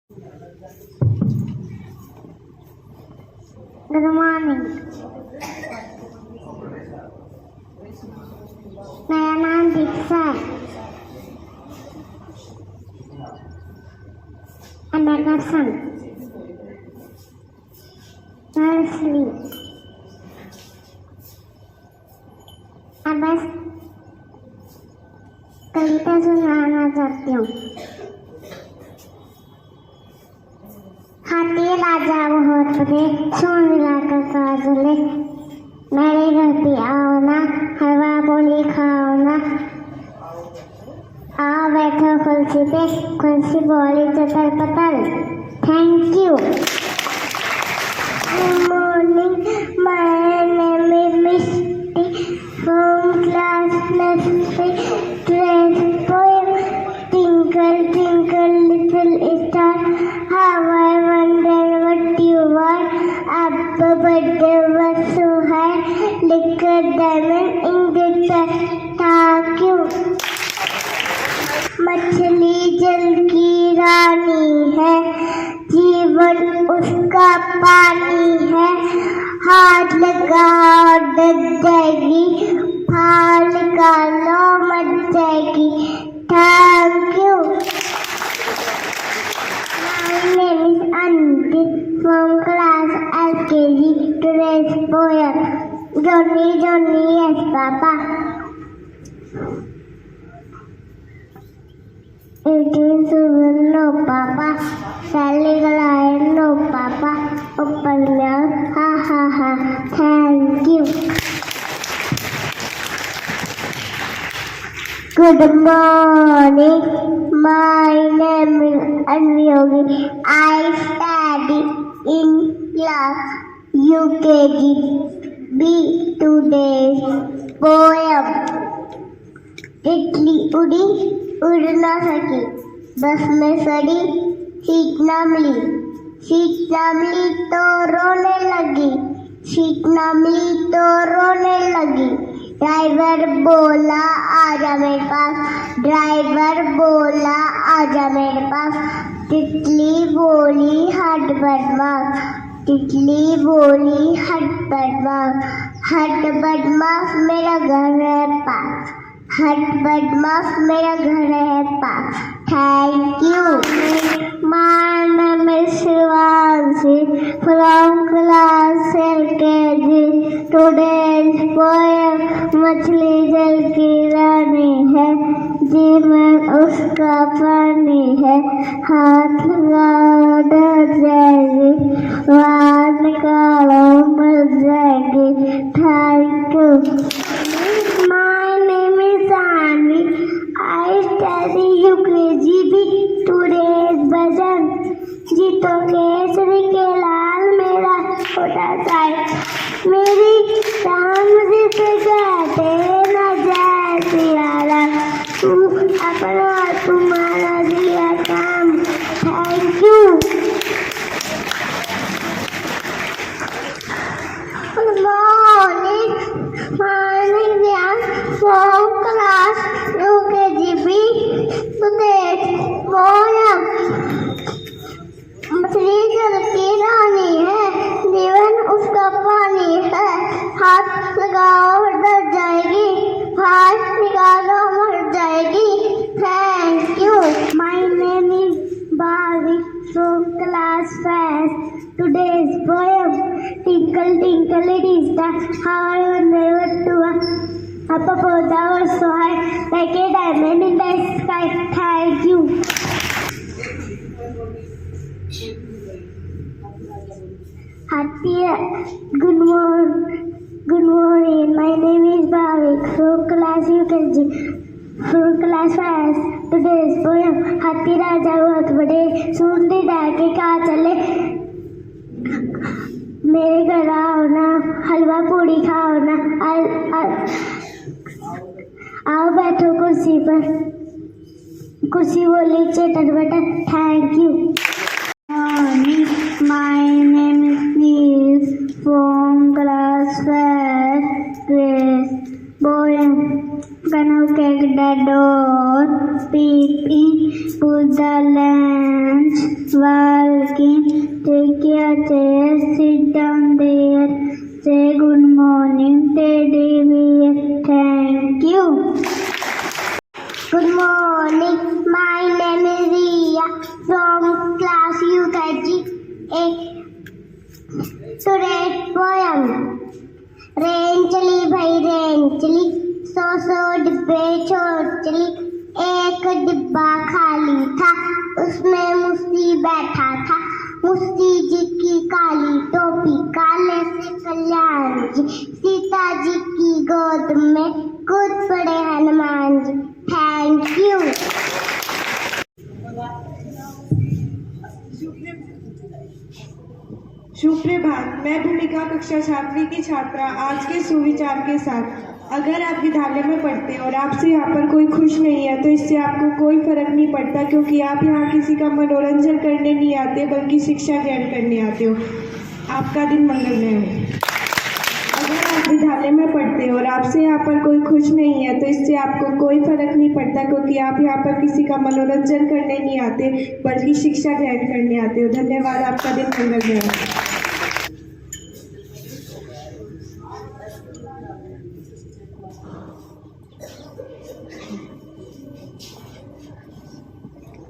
Good morning. मेरा नाम दीक्षा है। And I got son. Nursery. अब मैं कविता सुनाना चाहती हूँ। हाथी राजा बहुत बड़े, सोन मिलाकर काजले, मेरे घर पे आओ ना, हलवा पूरी खाओ ना, आओ बैठो कुर्सी पे, कुर्सी बोली चतर पतर। Thank you. Good morning, my name is Misty from class nursery. Today's poem, Twinkle twinkle little star, how I wonder what you are. Up above the world so high, like a diamond in the dark. मछली जल की रानी है, जीवन उसका पानी है, हाथ लगाओ डर जाएगी, फाल निकालो मर जाएगी। Thank you. My name is Anti from class LKG. Today's poem, Johnny Johnny yes Papa. Eating sugar no Papa. Selling lion no Papa. Open mouth ha ha ha. Thank you. Good morning. My name is Anyogi. I study in class UKG. B today's poem. तितली उड़ी उड़ ना सकी, बस में सड़ी, सीख ना मिली, सीख ना मिली तो रोने लगी, सीख ना मिली तो रोने लगी। ड्राइवर बोला आजा मेरे पास, ड्राइवर बोला आजा मेरे पास। तितली बोली हट बदमाश, तितली बोली हट बदमाश, हट बदमाश मेरा घर है पास, हट बदमाश मेरा घर है पास। Thank you. My name is Shivanshi from class LKG. Today's poem, मछली जल की रानी है, जीवन उसका पानी है, हाथ लगाओ डर जाएगी, बाहर निकालो मर जाएगी। Thank you. My name is Anvi. I study UKG. Today's भजन, जीतो केसरी के लाल मेरा छोटा सा मेरी शाम जिसे कहते न जाए सियारा, तू अपना तुम्हारा दिया काम। Thank you. Good morning. My name is from class UKG. Today's poem, मछली जल की रानी है, जीवन उसका पानी है, हाथ लगाओ डर जाएगी, हाथ निकालो मर जाएगी। Thank you. My name is Bhavi from class 5. Today's poem, Tinkle tinkle little star, how I wonder what you are. Up above the world so high, like a diamond in the sky. Thank you. Good morning. My name is Bhavik from class UKG. From class 5. Today's poem, हाथी राजा बहुत बड़े, सुनते डाके कहाँ चले, मेरे घर आओ ना, हलवा पूरी खाओ ना, आओ बैठो कुर्सी पर, कुर्सी बोली चटर butter. Thank you. My name is Neil from class 5. Poem, gonna kick the door, pee pee, put the lunch, Walking, take your chair, sit down there. Say good morning, teddy bear. Thank you. Good morning, my name is Ria from class UKG. Today's poem. Rain चली भाई rain चली, 100 डिब्बे छोड़ चली, एक डिब्बा खाली था, उसमें मुस्ती बैठा था। मुस्ती जी की काली टोपी, काले से कल्याण जी, सीता जी की गोद में कूद पड़े हनुमान जी। Thank you. सुप्रभात, मैं भूमिका कक्षा 7वीं की छात्रा आज के सुविचार के साथ। अगर आप विद्यालय में पढ़ते हैं और आपसे यहाँ पर कोई खुश नहीं है तो इससे आपको कोई फर्क नहीं पड़ता, क्योंकि आप यहाँ किसी का मनोरंजन करने नहीं आते बल्कि शिक्षा ग्रहण करने आते हो। आपका दिन मंगलमय हो। अगर आप विद्यालय में पढ़ते हैं और आपसे यहाँ पर कोई खुश नहीं है तो इससे आपको कोई फर्क नहीं पड़ता, क्योंकि आप यहाँ पर किसी का मनोरंजन करने नहीं आते बल्कि शिक्षा ग्रहण करने आते हो। धन्यवाद। आपका दिन मंगलमय हो।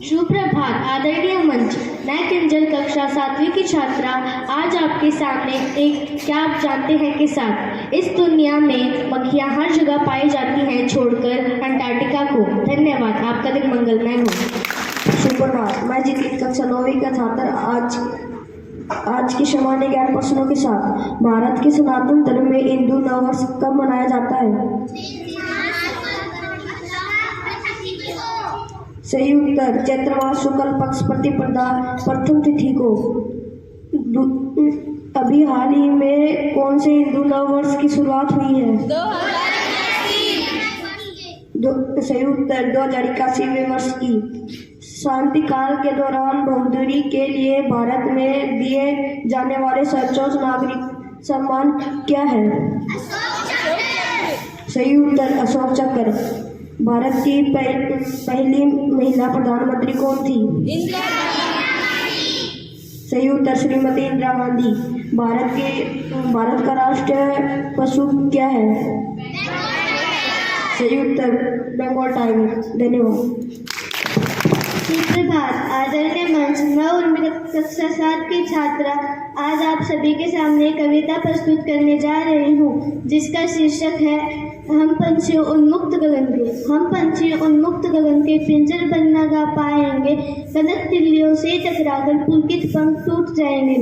सुप्रभात आदरणीय मंच, मैं किंजल कक्षा 7वीं की छात्रा आज आपके सामने एक क्या आप जानते हैं के साथ। इस दुनिया में मक्खियाँ हर जगह पाई जाती हैं छोड़कर अंटार्कटिका को। धन्यवाद। आपका दिन मंगलमय हो। सुप्रभात, मैं जितिन कक्षा 9वीं का छात्र आज के सामान्य ज्ञान प्रश्नों के साथ। भारत के सनातन धर्म में हिंदू नववर्ष कब मनाया जाता है? सही उत्तर चैत्र मास शुक्ल पक्ष प्रतिपदा प्रथम तिथि को। अभी हाल ही में कौन से हिंदू नववर्ष की शुरुआत हुई है? सही उत्तर 2081वें वर्ष की। शांति काल के दौरान बहादुरी के लिए भारत में दिए जाने वाले सर्वोच्च नागरिक सम्मान क्या है? सही उत्तर अशोक चक्र। भारत की पहली महिला प्रधानमंत्री कौन थी? सही उत्तर श्रीमती इंदिरा गांधी। भारत का राष्ट्रीय पशु क्या है? सही उत्तर बंगाल टाइगर। धन्यवाद। सुप्रभात आदरणीय मंच, मैं उर्मिला कक्षा 7 की छात्रा आज आप सभी के सामने कविता प्रस्तुत करने जा रही हूँ, जिसका शीर्षक है हम पंछियों उन्मुक्त गगन के। हम पंछियों उन्मुक्त गगन के पिंजर बन न गा पाएंगे, कनक तिल्लियों से टकराकर पुलकित पंख टूट जाएंगे।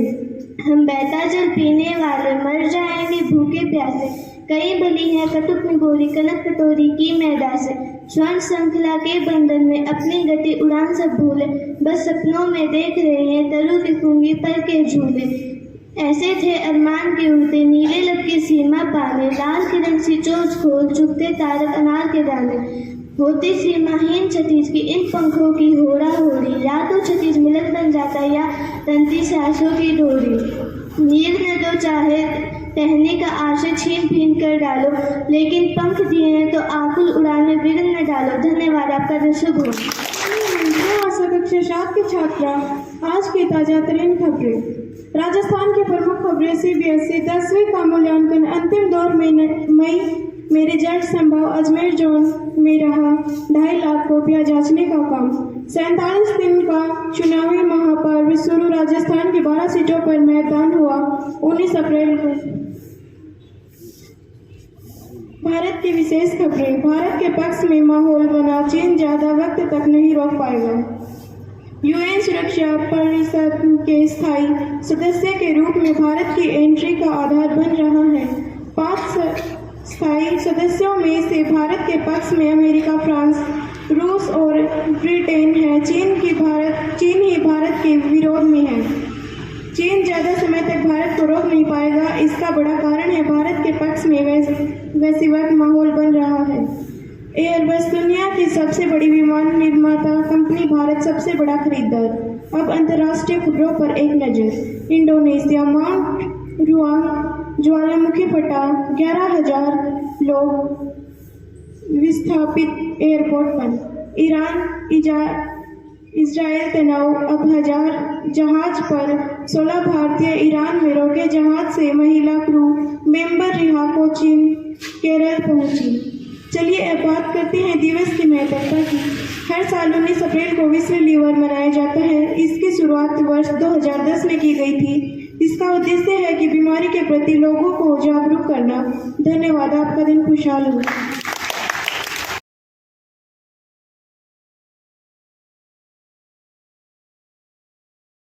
हम बहता जल पीने वाले मर जाएंगे भूखे प्यासे, कई बली है कटुक निगोरी कनक कटोरी की मैदा से। स्वर्ण श्रृंखला के बंधन में अपनी गति उड़ान सब भूले, बस सपनों में देख रहे हैं तरु की खूंगी पर के झूले। ऐसे थे अरमान के उड़ते नीले लब की सीमा पाने, लाल किरण सी चोंच खोल चुगते तारक अनार के दाने। होती सीमाहीन क्षतिज की इन पंखों की होड़ा होड़ी, या तो क्षतिज मिलक बन जाता या तंती सांसों की डोरी। नील न दो चाहे टहने का आशय छीन भीन कर डालो, लेकिन पंख दिए हैं तो आकुल उड़ान में विघ्न न डालो। धन्यवाद। आपका दिन शुभ हो। आशा कक्षा 7 की छात्रा आज की ताजा तरीन खबरें। राजस्थान की प्रमुख खबरें। CBSE 10वीं का मूल्यांकन अंतिम दौर में मई में रिजल्ट संभव। अजमेर जोन में रहा 2.5 लाख कॉपियां जांचने का काम। 47 दिन का चुनावी महापर्व शुरू। राजस्थान की 12 सीटों पर मतदान हुआ 19 अप्रैल को। भारत की विशेष खबरें। भारत के पक्ष में माहौल बना, चीन ज्यादा वक्त तक नहीं रोक पाएगा। UN सुरक्षा परिषद के स्थायी सदस्य के रूप में भारत की एंट्री का आधार बन रहा है। 5 स्थायी सदस्यों में से भारत के पक्ष में अमेरिका, फ्रांस, रूस और ब्रिटेन है। चीन ही भारत के विरोध में है। चीन ज्यादा समय तक भारत को रोक नहीं पाएगा। इसका बड़ा कारण है भारत के पक्ष में वैश्विक माहौल बन रहा है। एयरबस दुनिया की सबसे बड़ी विमान निर्माता कंपनी, भारत सबसे बड़ा खरीदार। अब अंतर्राष्ट्रीय खबरों पर एक नजर। इंडोनेशिया माउंट रुआंग ज्वालामुखी फटा, 11,000 लोग विस्थापित, एयरपोर्ट बंद। इजराइल तनाव अब जहाज पर 16 भारतीय ईरान में रोके जहाज से महिला क्रू मेंबर रिहा कोचीन केरल पहुंची। चलिए अब बात करते हैं दिवस की महत्वता की। हर साल 19 अप्रैल को विश्व लीवर मनाया जाता है। इसकी शुरुआत वर्ष 2010 में की गई थी। इसका उद्देश्य है कि बीमारी के प्रति लोगों को जागरूक करना। धन्यवाद। आपका दिन खुशहाल हो।